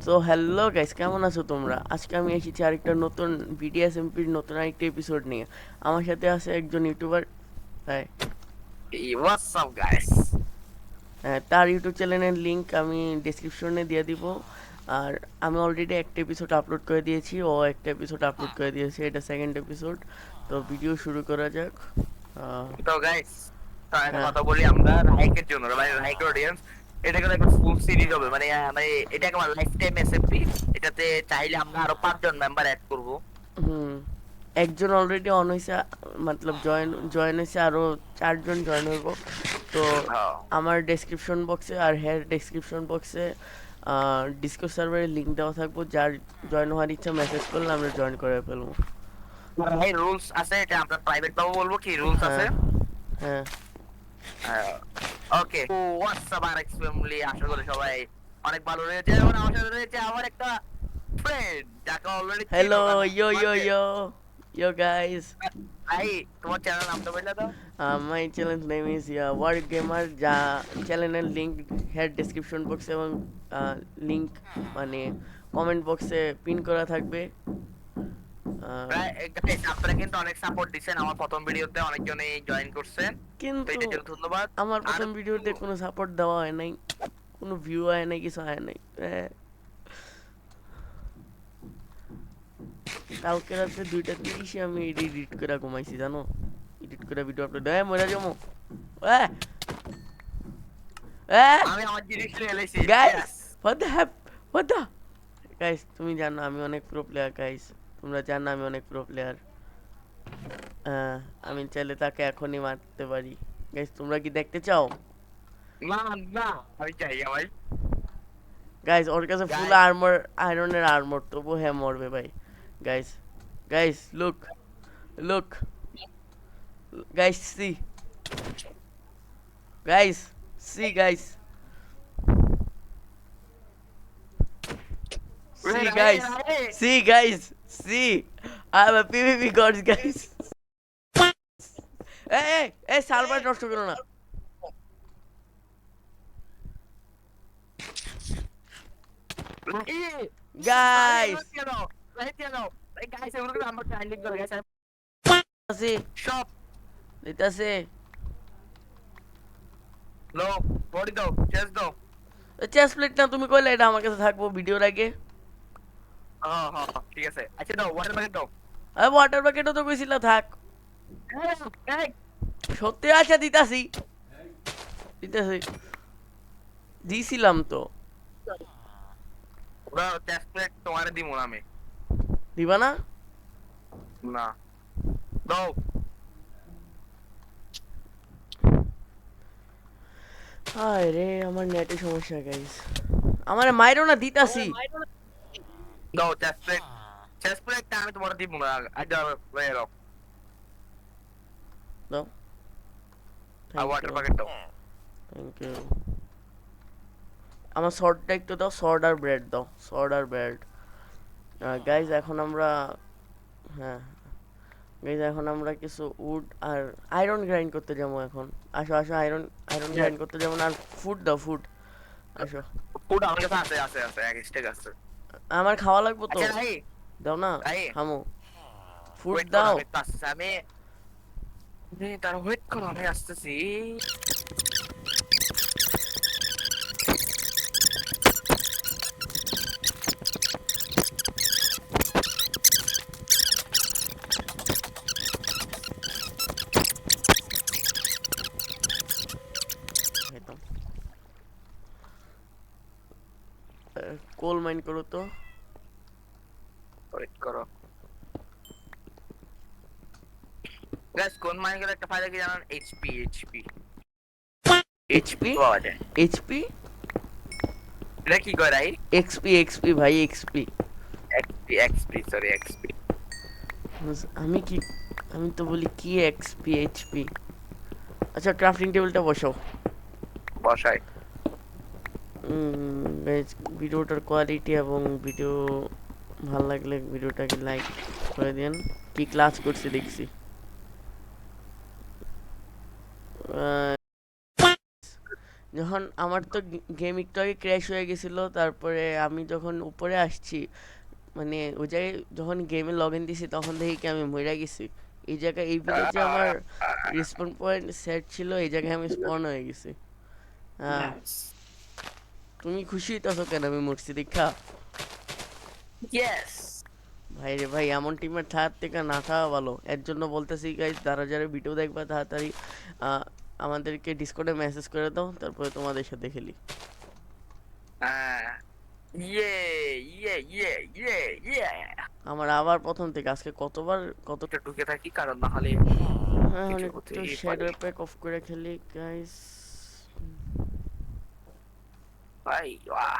তো hello guys, কেমন আছো তোমরা? আজকে আমি এসেছি আরেকটা নতুন বিডিএসএমপির নতুন আরেকটা এপিসোড নিয়ে। আমার সাথে আছে একজন ইউটিউবার। হ্যাঁ, Hey, what's up, guys? তার ইউটিউব চ্যানেলের লিংক আমি ডেসক্রিপশনে দিয়ে দিব। আর আমি অলরেডি একটা এপিসোড আপলোড করে দিয়েছি, ও একটা এপিসোড আপলোড করে দিয়েছে, এটা সেকেন্ড এপিসোড। তো ভিডিও শুরু করা যাক। আহ, তো গাইস, একটা হ্যাঁ। কথা বলি, আমরা রাইকের জন্য মানে রাইক অডিয়েন্স এটা কিন্তু একটা ফুল সিরিজ হবে, মানে এটা আমার লাইফ টাইম এসএফপি। এটাতে চাইলে আমরা আরো 5 জন মেম্বার অ্যাড করব। হুম, একজন অলরেডি অন হয়েছে, মতলব জয়েন জয়েন হয়েছে, আরও 4জন জয়েন হইব। তো হ্যাঁ, আমার ডেসক্রিপশন বক্সে আর হের ডেসক্রিপশন বক্সে ডিসকর্ড সার্ভারের লিঙ্ক দেওয়া থাকবো, যার জয়েন হওয়ার ইচ্ছা মেসেজ করলে আমরা জয়েন করে ফেলবো। ভাই রুলস আছে, এটা আমরা প্রাইভেট ভাবে বলবো, কি রুলস আছে? হ্যাঁ, হ্যাঁ। ওকে, হোয়াটসঅ্যাপ আর এক্স ফ্যামিলি, আশা করি সবাই অনেক ভালো রয়েছে। এবং আমার সাথে রয়েছে আমার একটা ফ্রেন্ড যাকে অলরেডি চিনো, হ্যালো, কারণ ইয়ো ইয়ো তোমাকে ইয়ো ইয়ো গাইস। ভাই তোমার চ্যানেল নামটা বললে তো। My channel name is world gamer, যা চ্যানেলের লিঙ্ক হেয়ার ডেসক্রিপশন বক্সে এবং লিঙ্ক মানে কমেন্ট বক্সে পিন করা থাকবে। আহ, Guys, আপনারা কিন্তু অনেক সাপোর্ট দিচ্ছেন, আমার প্রথম ভিডিওতে অনেকজনই জয়েন করছেন, তো কিন্তু এটার জন্য ধন্যবাদ। আমার আর প্রথম ভিডিওতে কোনো সাপোর্ট দেওয়া হয় নাই, কোনো ভিউ হয় নাই, কিছু হয় নাই। কালকে রাত্রে 2:30 আমি এডিট করে ঘুমাইছি, জানো? এডিট করে ভিডিও আপলোড দেয় মরে যাবো। আমি আমার জিনিস নিয়ে এলাইছি। Guys, yes, what the guys, তুমি জানো আমি অনেক প্রো প্লেয়ার গাইস। তোমরা জানো আমি অনেক প্রো প্লেয়ার। আমি চাইলে তাকে এখনই মারতে পারি। গাইস, তোমরা কি দেখতে চাও? না না, আমি চাই ভাই। গাইস, ওর কাছে ফুল গাইস, আর্মার, আয়রনের আর্মার, তবু হ্যাঁ মরবে ভাই। Guys, guys look, look guys, see guys, see guys, see guys, see guys, see I am a PvP gods guys. এই সার্ভার নষ্ট করো না গাইস। গাইস এগুলো কিন্তু আমার ট্রাইলিং করে গাইস। আছে, সব দিতাছে। লো, বডি দাও, চেস্ট দাও। চেস্ট প্লেট না, তুমি কইলে এটা আমার কাছে থাকবো ভিডিওর আগে। হ্যাঁ হ্যাঁ, ঠিক আছে। আচ্ছা দাও, ওয়াটার প্যাকেট দাও। আরে ওয়াটার প্যাকেটও তো কইছিলা থাক। এই, সত্যি আছে, দিতাছি, দিতাছি, দিছিলাম তো। ওরা চেস্ট প্লেট তোমার দিমু না আমি। দিবা না? না, দাও। হায় রে, আমার নেটে সমস্যা গাইস। আমারে মাইরো না, দিতাছি। দাও চেস্ট প্লেট। চেস্ট প্লেটটা আমি তোমার দিব না। আচ্ছা, লয়ে নাও। দাও, আর থ্যাংক ওয়াটার ইউ, প্যাকেট দাও। Thank you. আমার শর্টটা একটু দাও, শর্ট আর ব্রেড দাও, শর্ট আর ব্রেড। গাইজ এখন আমরা, হ্যাঁ গাইজ এখন আমরা কিছু উড আর আয়রন গ্রাইন্ড করতে যাবো এখন। আসো আসো, আয়রন আয়রন গ্রাইন্ড করতে যাবো না। আর ফুড দাও, ফুড। আসো, ফুড আমার কাছে আছে এক স্টেক আছে। আমার খাওয়া লাগবো তো, আচ্ছা ভাই, দাও না, ভাই খামো, ফুড ওয়েট করো, দাও। আমি তো আসতেছি। তারা ওয়েট করো, আমি আসতেছি। একদম কোল মাইন্ড করো তো। ওয়েট করো গাইস, কোন মাইকের একটা ফাইল কি জানেন? এইচপি এইচপি, পাওয়া যায়। এইচপি, এটা কি করে? এক্সপি, এক্সপি ভাই, এক্সপি। XP sorry, XP. আমি কি, আমি তো বলি কি এক্সপি এইচপি। আচ্ছা, ক্রাফটিং টেবিলটা বসাও। বসাই। guys, ভিডিওটার কোয়ালিটি এবং ভিডিও ভালো লাগলে ভিডিওটাকে লাইক করে দিন। কি ক্লাস করছি দেখছি। যখন আমার তো গেম একটু আগে ক্র্যাশ হয়ে গেছিল, তারপরে আমি যখন উপরে আসছি, মানে ওই জায়গায় যখন গেমে লগ ইন দিছি তখন দেখি কি আমি মরে গেছি। এই জায়গায় এই ভিলেজে আমার রিসপন পয়েন্ট সেট ছিল, এই জায়গায় আমি স্পন হয়ে গেছি। হ্যাঁ, নাইস। তুমি খুশি হইতাছো কেন আমি মরছি দেখা? ইয়েস। ভাই রে ভাই, এমন টিমের থাকার থেকে না থাকা ভালো। এর জন্য বলতেছি গাইজ, যারা যারা ভিডিও দেখবা তাড়াতাড়ি আহ, আমাদেরকে ডিসকর্ডে মেসেজ করে দাও, তারপরে তোমাদের সাথে খেলি। ইয়ে ইয়ে ইয়ে ইয়ে ইয়ে। আমার আবার প্রথম থেকে আজকে কতবার কত। এটা ঢুকে থাকি কারণ না হলে হ্যাঁ, এখন কিছু একটু হতেই পারে। শ্যাডো প্যাক অফ করে খেলি গাইজ। ভাই বাহ।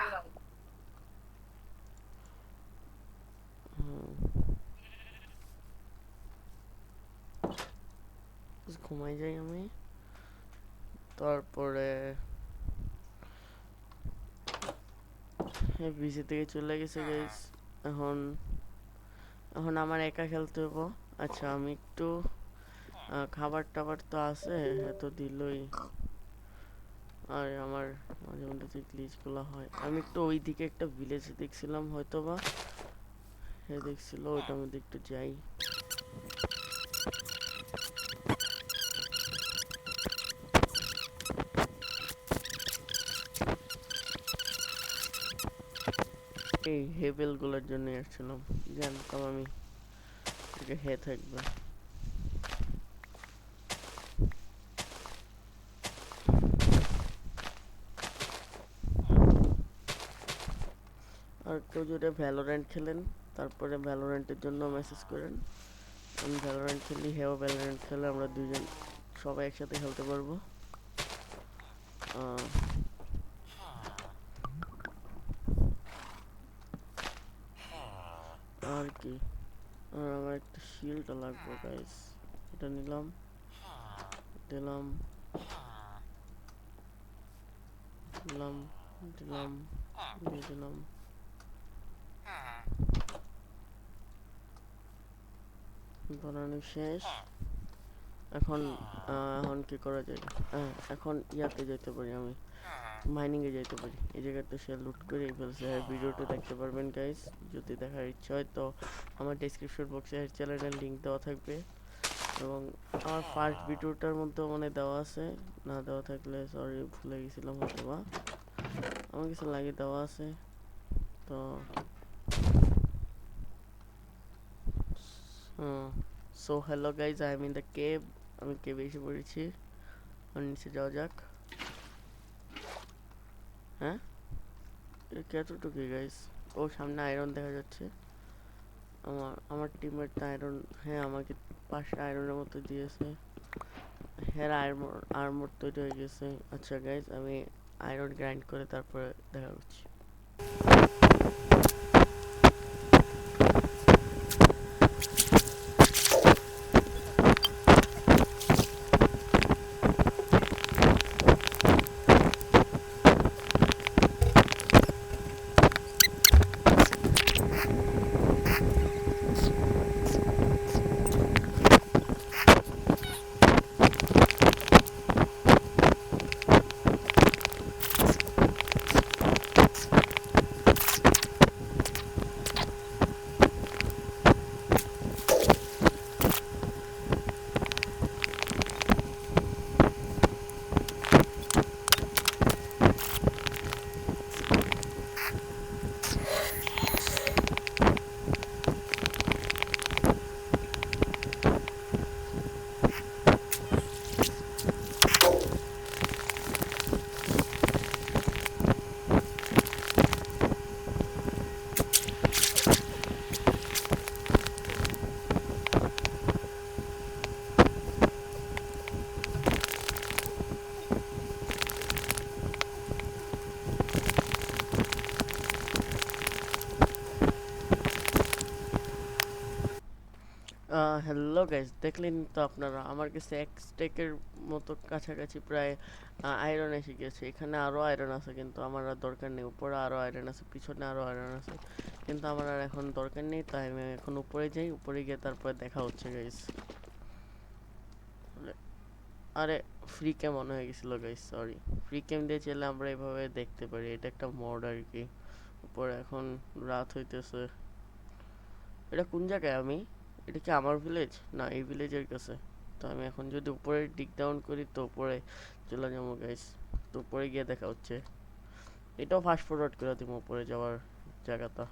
ঘুমাই যাই আমি, তারপরে বিসি থেকে চলে গেছে গাইজ। এখন এখন আমার একা খেলতে হবো। আচ্ছা, আমি একটু খাবার টাবার তো আছে, হ্যাঁ তো দিলই। আর আমার মাঝে মধ্যে যে গ্লিচগুলো হয়, আমি একটু ওই দিকে একটা ভিলেজ দেখছিলাম হয়তো বা, হ্যাঁ দেখছিল, ওইটার মধ্যে একটু যাই। এই হেবেলগুলোর জন্য আসছিলাম, জানতাম আমি থেকে হে থাকবে। আর কেউ যদি ভ্যালোরেন্ট খেলেন, তারপরে ভ্যালোরেন্টের জন্য মেসেজ করেন। আমি ভ্যালোরেন্ট খেলি, হেও ভ্যালোরেন্ট খেলে, আমরা দুজন সবাই একসাথে খেলতে পারবো। আহ, আর কি, আর আমার একটা শিল্ড লাগবে গাইস, এটা নিলাম, দিলাম, দিলাম, দিলাম, দিয়ে দিলাম। বানানো শেষ। এখন এখন কি করা যায়? এখন ইয়াতে যেতে পারি, আমি মাইনিং এ যেতে পারি। এই জায়গাতে সে লুট করে ফেলছে। আর ভিডিওটা দেখতে পারবেন গাইস, যদি দেখার ইচ্ছা হয় তো আমার ডেসক্রিপশন বক্সে এর চ্যানেলের লিংক দেওয়া থাকবে, এবং আমার ফার্স্ট ভিডিওটার মধ্যে মানে দেওয়া আছে। না দেওয়া থাকলে সরি, ভুলে গেছিলাম হয়তো বা, আমার কিছু লাগিয়ে দেওয়া আছে। তো so hello guys, I am in the cave. আমি কেভে এসে পড়েছি, আর নিচে যাওয়া যাক। হ্যাঁ, কতটুকুই গাইজ। ও সামনে আয়রন দেখা যাচ্ছে। আমার টিমমেটটা আয়রন, হ্যাঁ আমাকে 5টা আয়রনের মতো দিয়েছে। হ্যাঁ, আর্মর তৈরি হয়ে গেছে। আচ্ছা গাইজ, আমি আয়রন গ্রাইন্ড করে তারপরে দেখা করছি। হ্যালো গাইস, দেখলেন তো আপনারা, আমার কাছে এক স্টেকের মতো কাছাকাছি প্রায় আয়রন এসে গেছে। এখানে আরো আয়রন আছে, কিন্তু আমার আর দরকার নেই। উপরে আরো আয়রন আছে, পিছনে আরো আয়রন আছে, কিন্তু আমার আর এখন দরকার নেই। তাই আমি এখন উপরে যাই, উপরে গিয়ে তারপরে দেখা হচ্ছে গাইস। আরে ফ্রি ক্যাম অন হয়ে গেছিল গাইস, সরি। ফ্রি ক্যাম দিয়ে চাইলে আমরা এভাবে দেখতে পারি, এটা একটা মোড আর কি। উপরে এখন রাত হইতেছে। এটা কোন জায়গায় আমি? এটা কি আমার ভিলেজ? না, এই ভিলেজের কাছে। তো আমি এখন যদি উপরে ডিগ ডাউন করি তো উপরে চলে যাবো গাইস। তো উপরে গিয়ে দেখা হচ্ছে। এটাও ফাস্ট ফরওয়ার্ড করে দিব উপরে যাওয়ার জায়গাটা।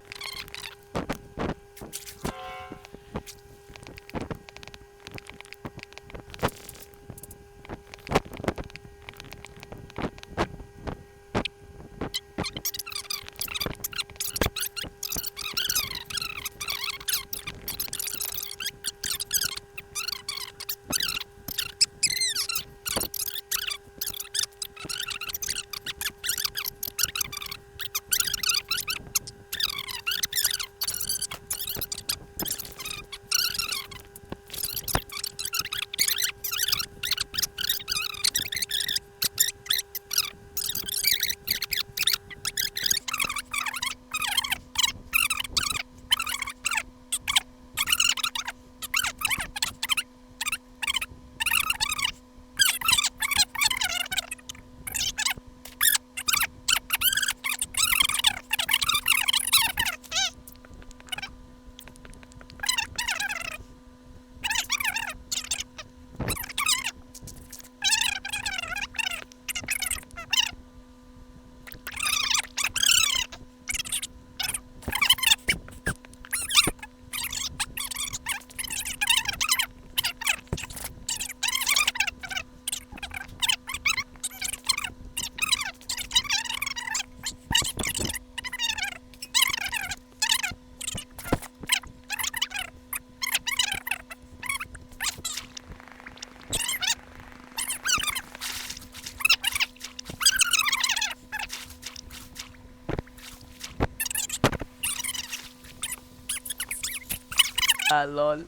লল।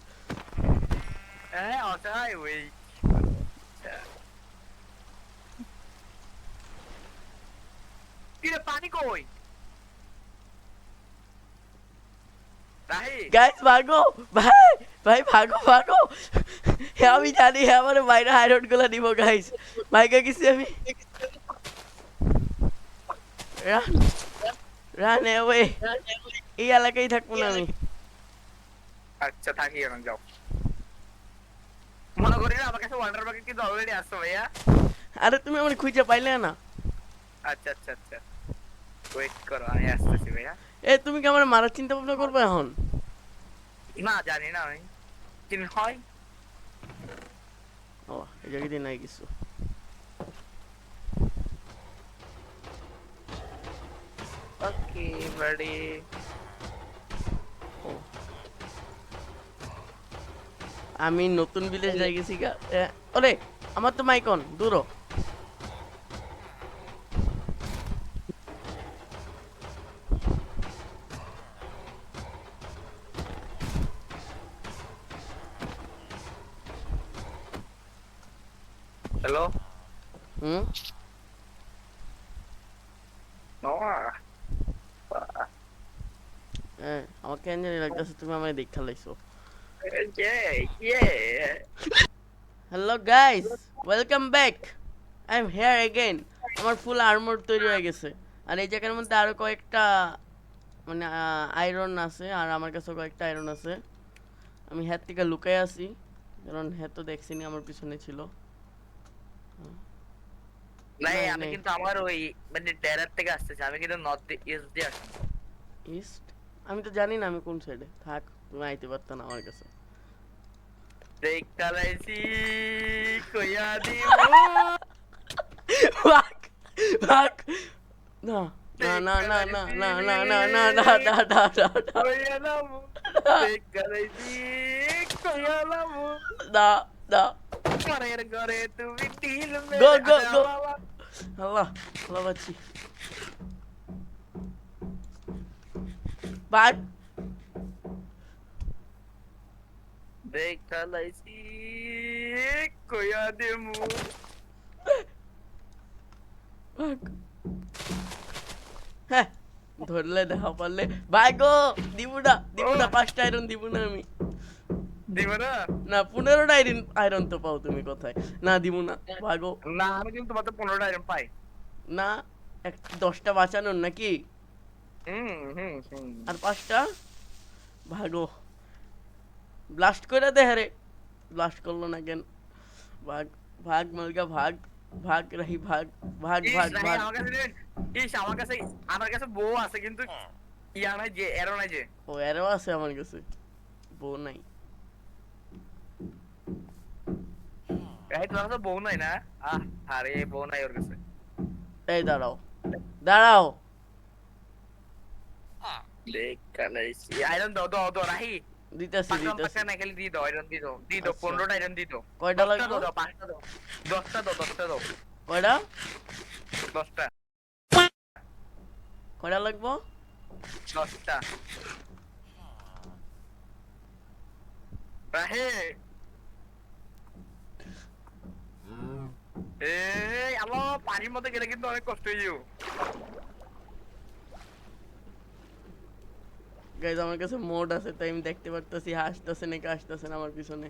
অসহায় ওই কিরে পানি কই রাহি গাইস ভাগো ভাই, ভাই ভাগো ভাগো। হ্যাঁ আমি জানি, হ্যাঁ আমার বাইরে হাইরোড গুলো নিব গাইস। ভাইকে গেছি আমি। রান রান অ্যাওয়ে, এই এলাকায় থাকবো না আমি। আচ্ছা থাকি এখন যাও মনে করি না আমার কাছে ওয়াটার বাকেট কিন্তু অলরেডি আসছে ভাইয়া আরে তুমি আমার খুঁজে পাইলে না। আচ্ছা আচ্ছা আচ্ছা ওয়েট করো আমি আসতেছি ভাইয়া এ তুমি কি আমার মারার চিন্তা ভাবনা করবে এখন? না জানি না আমি চিনি হয় ও এই জায়গায় দিয়ে নাই কিছু। ওকে বাড়ি আমি নতুন ভিলেজ যাই গেছি গা। ওরে আমার তো মাইকন দূরও। হ্যালো হুম হ্যাঁ, আমার কেন জানি লাগতেছে তুমি আমায় দেখা লাইছো। Hello guys, welcome back. I am here again. আমার ফুল আর্মর তৈরি হয়ে গেছে। আর এই জায়গার মধ্যে আরো কয়েকটা মানে আয়রন আছে, আর আমার কাছে কয়েকটা আয়রন আছে। আমি হ্যার থেকে লুকাই আছি, কারণ হ্যাঁ তো দেখছিনি আমার পিছনে ছিল। নাই নাই, আমি নাই। কিন্তু আমার ওই মানে ডেরার থেকে আসতেছি আমি কিন্তু নর্থ ইস্ট দিয়ে আসছি ইস্ট? আমি তো জানি না আমি কোন সাইডে। থাক, তুমি আইতে পারত না আমার কাছে। দেখতা লাইছি কইয়া দিও ভাগ ভাগ। না না না না না না না না না না না না না না কইয়া নামু দেখতা লাইছি কইয়া নামু না না। পরের ঘরে তুমি ঢিল Go, মেরে go, আরে go. বাবা আল্লাহ আল্লাহ বাঁচি। ভাগ। দেখতা লাইছি কইয়া দেমু ভাগ। হ্যাঁ, ধরলে দেখা পারলে ভাই গো। দিব না 5টা আয়রন দিব না আমি। দিব না? না 15টা আয়রন তো পাও তুমি কোথায়? না দিব না, ভাগো। না আমি কিন্তু মাত্র 15টা আইরন পাই। না, 10টা বাঁচানোর নাকি? হুম হুম হুম। আর 5টা ভাগো। ব্লাস্ট করে দে হারে। ব্লাস্ট করলো না কেন? ভাগ, ভাগ মালকা ভাগ, ভাগ রাহি ভাগ, ভাগ ইস ভাগ রাহি ভাগ। আমার কাছে ইস আমার কাছে বউ আছে কিন্তু ইয়া নাই যে এরো নাই যে। ও এরও আছে আমার কাছে, বউ নাই। রাহি তোর কাছে বউ নাই না? আহ আরে বউ নাই ওর কাছে। এই দাঁড়াও, দাঁড়াও। দেখ কালাইছি আইরন দাও দাও দাও রাহি। দিতেছি পাকড়াম দিতেছি। পাকড়া না খেলে দিয়ে দাও আইরন দিয়ে দাও দিয়ে দাও আচ্ছা, 15টা আইরন দিয়ে দাও। কয়টা 10টা লাগবো? দাও দাও 5টা দাও 10টা দাও 10টা দাও কয়টা? 10টা কয়টা লাগবো? 10টা রাহি। এই আলো পানির মধ্যে গেলে কিন্তু অনেক কষ্ট হয়ে যাবে। গাইজ আমার কাছে মোড আছে, তাই আমি দেখতে পারতেছি হাসতেছে নাকি আসতেছে না আমার পিছনে।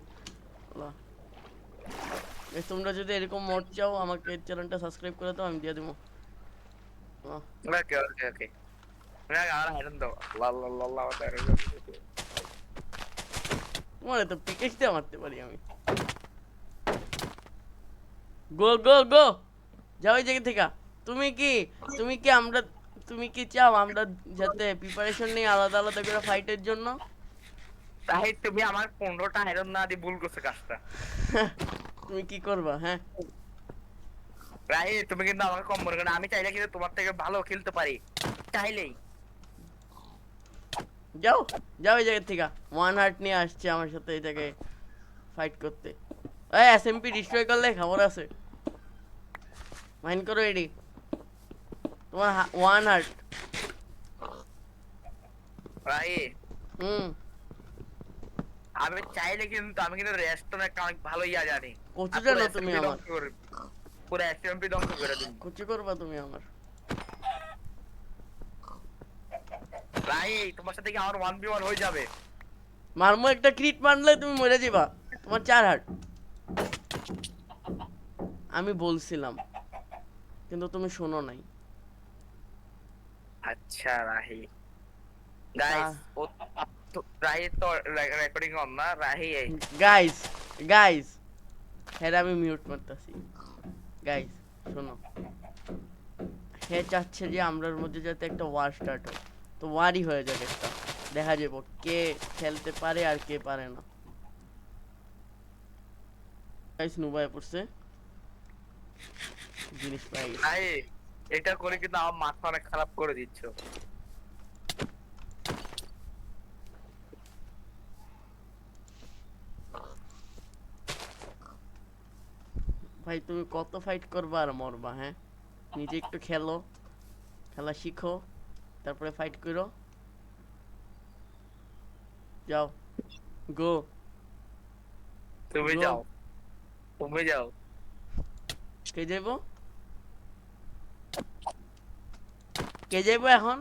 আল্লাহ। Guys, তোমরা যদি এরকম মোড চাও আমাকে চ্যানেলটা সাবস্ক্রাইব করে দাও, আমি দিয়ে দেবো। আহ, ওকে ওকে ওকে না আর আইরন দাও লা লা লা লা তোমার তো পিকেক্স দিয়ে মারতে পারি আমি। গো গো গো, যাও এই জায়গা থেকে। তুমি কি তুমি কি আমরা তুমি কি চাও আমরা যাতে প্রিপারেশন নিই আলাদা আলাদা করে ফাইটের জন্য? তাই তুমি আমার 15টা আয়রন না দিয়ে ভুল করছো কাজটা। তুমি কি করবা? হ্যাঁ, রাই তুমি কিন্তু আমাকে কম মনে করো না। আমি চাইলে কিন্তু তোমার থেকে ভালো খেলতে পারি চাইলেই। যাও যাও এই জায়গা থেকে। ওয়ান হার্ট নিয়ে আসছে আমার সাথে এই জায়গায় ফাইট করতে। এই এসএমপি ডিস্ট্রয় করলে খবর আছে। মাইন্ড করো এডি, তোমার ওয়ান হার্ট। রাই হুম, আমি চাইলে কিন্তু আমি কিন্তু রেস্টুরেন্ট একটা অনেক ভালো ইয়া জানি। কচু আর পুরো জানো তুমি এসএমপি আমার, ধ্বংস করে পুরো এসএমপি ধ্বংস করে দিন। কচু করবা তুমি আমার। রাই তোমার সাথে কি আমার 1v1 হয়ে যাবে? মারমো একটা ক্রিট মারলে তুমি মরে যাবা। তোমার 4 হার্ট। আমি বলছিলাম কিন্তু তুমি শোনো নাই। আচ্ছা রাহি গাইস ও রাহি তো রেকর্ডিং অন না রাহি এই গাইস গাইস, হ্যাঁ আমি মিউট মারতাছি। গাইস শোনো, হে চাচ্ছে যে আমরার মধ্যে যাতে একটা ওয়ার স্টার্ট হয়, তো ওয়ারই হয়ে যাবে একটা। দেখা যাবো কে খেলতে পারে আর কে পারে না। গাইস নুবাই পড়ছে, জিনিস পাই গেছে। রাহি এটা করে কিন্তু আমার মাথা অনেক খারাপ করে দিচ্ছ। ভাই তুমি কত ফাইট করবা আর মরবা? হ্যাঁ, নিজে একটু খেলো, খেলা শিখো, তারপরে ফাইট করো। যাও, গো তুমি গো। যাও তুমি যাও। কে যাইবো? কে যাইবো এখন?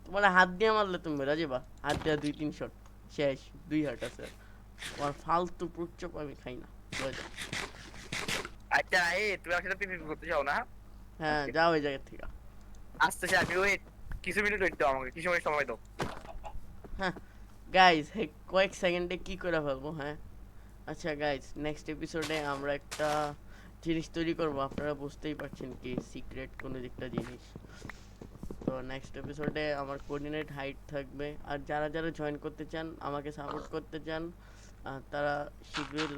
তোমার হাত দিয়ে মারলে তুমি বেরা যাবা। হাত দিয়ে 2-3 শট শেষ। 2 হার্ট আছে। তোমার ফালতু প্রুকচপ আমি খাই না। চলে যাও। আচ্ছা এই তুমি আমার সাথে পিপিপি করতে চাও না? হ্যাঁ, যাও এই জায়গা থেকে। আসতেছে আমি ওয়েট কিছু মিনিট ওয়েট দাও আমাকে কিছু মিনিট সময় দাও। হ্যাঁ গাইজ, কয়েক সেকেন্ডে কি করে ফেলবো? হ্যাঁ আচ্ছা গাইজ, নেক্সট এপিসোডে আমরা একটা জিনিস তৈরি করব। আপনারা বুঝতেই পারছেন কি, সিক্রেট কোনো একটা জিনিস। তো নেক্সট এপিসোডে আমার কোঅর্ডিনেট হাইট থাকবে। আর যারা যারা জয়েন করতে চান, আমাকে সাপোর্ট করতে চান, তারা শীঘ্রই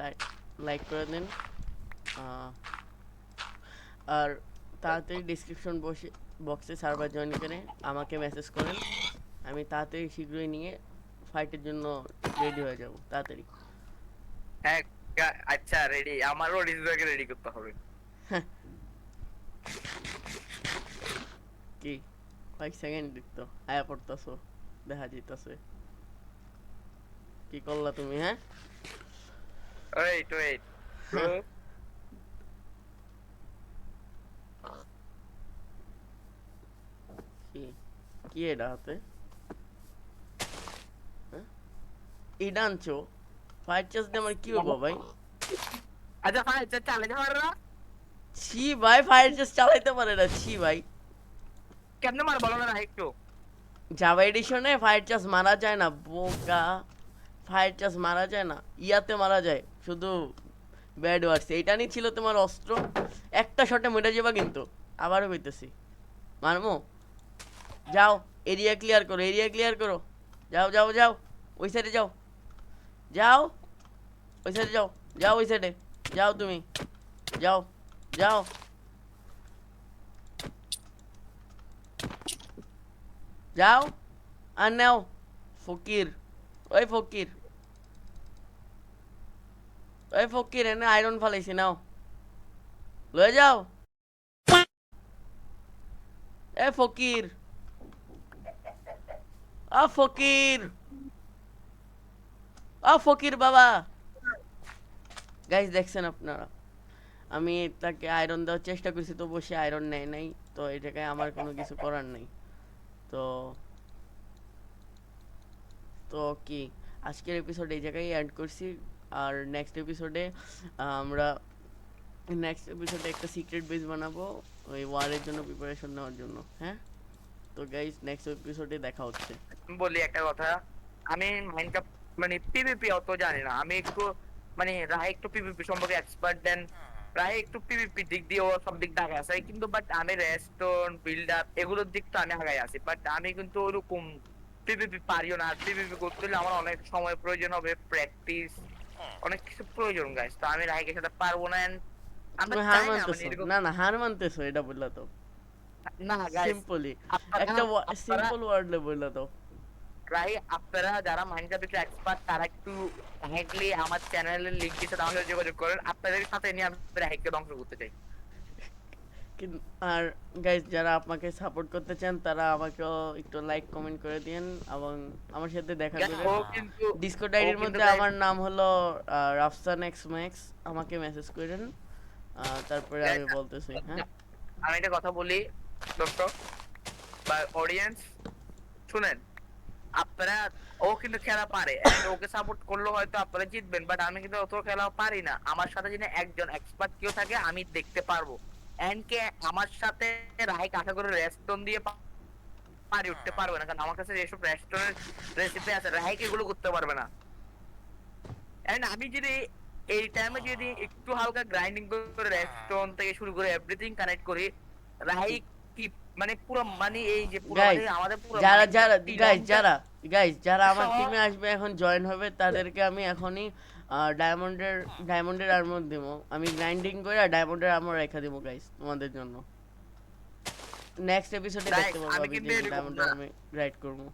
লাইক করে দিন। আর তাড়াতাড়ি ডিসক্রিপশন বক্সে সার্ভার জয়েন করে আমাকে মেসেজ করেন। আমি তাড়াতাড়ি শীঘ্রই নিয়ে ফাইটের জন্য রেডি হয়ে যাব তাড়াতাড়ি। হ্যাঁ আচ্ছা রেডি আমারও রিজুয়াকে রেডি করতে হবে। কি কয়েক সেকেন্ড দিত আয়া পড়তাছো, দেখা যাইতাছে। কি করলা তুমি? হ্যাঁ, ওয়েট ওয়েট কি কি এটা হাতে? হ্যাঁ, এটা আনছো, ফায়ার চার্জ দিয়ে আমার কি হবো ভাই? আচ্ছা ভাই চালাতে পারো না? ছি ভাই, ফায়ার চার্জ চালাইতে পারে না, ছি ভাই। কেমনে মার বলো না একটু। জাভা এডিশনে ফায়ার চার্জ মারা যায় না বোকা, ফায়ার চার্জ মারা যায় না, ইয়াতে মারা যায় শুধু ব্যাড ওয়ার্ডস। এইটা নিয়ে ছিল তোমার অস্ত্র, একটা শটে মরে যাবা কিন্তু। আবারও কইতেছি, মারমো। যাও, এরিয়া ক্লিয়ার করো, এরিয়া ক্লিয়ার করো। যাও যাও যাও, ওই সাইডে যাও, যাও ওই সাইডে যাও, যাও ওই সাইডে, যাও তুমি, যাও যাও। যাও আর নাও ফকির, ওই ফকির, ওই ফকির এনে আয়রন ফালাইছি, নাও লয়ে যাও। এ ফকির, ফকির, ফকির বাবা। গাইস দেখছেন আপনারা, আমি তাকে আয়রন দেওয়ার চেষ্টা করছি তো বসে আয়রন নেয় নাই, তো এই জায়গায় আমার কোনো কিছু করার নেই। তো তো কি, আজকের এপিসোড এই জায়গায় এন্ড করছি। আর নেক্সট এপিসোডে একটা সিক্রেট বেস বানাবো ওই ওয়ারের জন্য প্রিপারেশন নেওয়ার জন্য, হ্যাঁ। তো গাইস নেক্সট এপিসোডে দেখা হচ্ছে। বলি একটা কথা, আমি মাইনক্রাফট মানে পিভিপি অত জানি না। আমি একটু মানে রায় একটু পিভিপি সম্পর্কে এক্সপার্ট, দেন রায় একটু পিভিপি দিক দিয়ে ও সব দিক দিয়ে আগে আছে কিন্তু, বাট আমি রেস্টোন বিল্ড আপ এগুলোর দিক তো আমি আগে আছি, বাট আমি কিন্তু ওরকম পিভিপি পারিও না। আর পিভিপি করতে হলে আমার অনেক সময় প্রয়োজন হবে, প্র্যাকটিস অনেক কিছু প্রয়োজন গাইস। তো আমি রায়কে সাথে পারবো না, and আমরা তুমি হার চাই না মানে মানতেছো এরকম। না, না হার মানতেছো এটা বললা তো না গাইস, সিম্পলি, আপনারা একটা আপনারা সিম্পল ওয়ার্ডে বললা তো। প্রায় আপনারা যারা মাইনক্রাফট এক্সপার্ট তারা একটু হ্যাকলি আমার চ্যানেলের লিংক দিতে তাহলে যোগাযোগ করেন। আপনাদের সাথে নিয়ে আমি হ্যাককে ধ্বংস করতে চাই। আর গাইজ যারা আমাকে সাপোর্ট করতে চান তারা আমাকেও একটু লাইক কমেন্ট করে দিন এবং আমার সাথে দেখা Guys, করেন। ও কিন্তু ডিসকর্ড ও আইডির কিন্তু মধ্যে guys, আমার নাম হলো রাফসান এক্স ম্যাক্স, আমাকে মেসেজ করেন, তারপরে guys, আমি বলতেছি, হ্যাঁ। আমি একটা কথা বলি দর্শক বা অডিয়েন্স, শুনেন। আপনারা, ও কিন্তু খেলা পারে and ওকে সাপোর্ট করলে হয়তো আপনারা জিতবেন, বাট আমি কিন্তু অত খেলা পারি না। আমার সাথে যদি একজন এক্সপার্ট কেউ থাকে আমি দেখতে পারবো। এন্ড কে আমার সাথে রায় কাঠা করে রেস্টন দিয়ে পারি উঠতে পারবে না, কারণ আমার কাছে যেসব রেস্টুরেন্ট রেসিপি আছে রাইক এগুলো করতে পারবে না। এন্ড আমি যদি এই টাইমে যদি একটু হালকা গ্রাইন্ডিং করে রেস্টুরেন্ট থেকে শুরু করে এভরিথিং কানেক্ট করি, রাইক কি মানে পুরো মানে এই যে পুরো গাইজ মানে আমাদের পুরো যারা যারা গাইজ টিমটা যারা গাইজ যারা আমার সব টিমে আসবে এখন জয়েন হবে তাদেরকে আমি এখনই ডায়মন্ডের ডায়মন্ডের আর্মর দিব, আমি গ্রাইন্ডিং করে ডায়মন্ডের আর্মর রেখে দিব গাইজ তোমাদের জন্য। নেক্সট এপিসোডে Guys, দেখতে পারবো আমি আমি কিন্তু যে এরকম ডায়মন্ডের না। আমি রাইড করবো।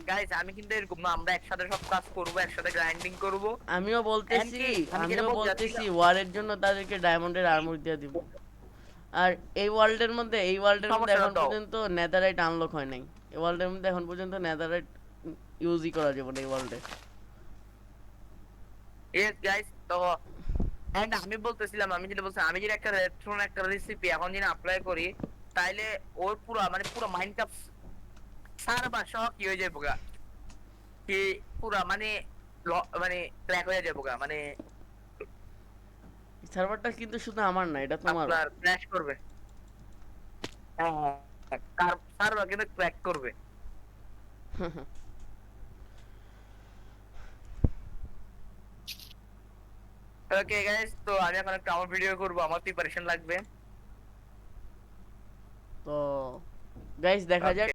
গাইস আমি কিন্তু এরকম না, আমরা একসাথে সব কাজ করব, একসাথে গ্রাইন্ডিং করব। আমিও এন্ড বলতেছি, কি আমি যেটা আমিও বলতে বলতেছি যাচ্ছিলাম, ওয়ারের জন্য তাদেরকে ডায়মন্ডের আর্মর দিয়ে দিব। আর এই ওয়ার্ল্ডের মধ্যে সমস্যা এখন দাও। পর্যন্ত নেদারাইট আনলক হয় নাই। এই ওয়ার্ল্ডের মধ্যে এখন পর্যন্ত নেদারাইট ইউজই করা যাবে না এই ওয়ার্ল্ডে। ইয়েস গাইস, তো এন্ড আমি বলতেছিলাম, আমি যেটা বলছিলাম, আমি যদি একটা রেস্টুরেন্ট একটা রেসিপি এখন যদি অ্যাপ্লাই করি, তাইলে ওর পুরো মানে পুরো মাইনক্রাফট সার্ভার সহ কি হয়ে যাবে গা, কি পুরো মানে মানে ক্র্যাক হয়ে যাবে গা, মানে সার্ভারটা কিন্তু শুধু আমার না, এটা তোমারও। আপনার ক্র্যাশ করবে। হ্যাঁ হ্যাঁ, সার্ভার কিন্তু ক্র্যাক করবে। ওকে গাইস, তো আমি এখন একটা আমার ভিডিও করব, আমার প্রিপারেশন লাগবে। তো গাইস দেখা যাক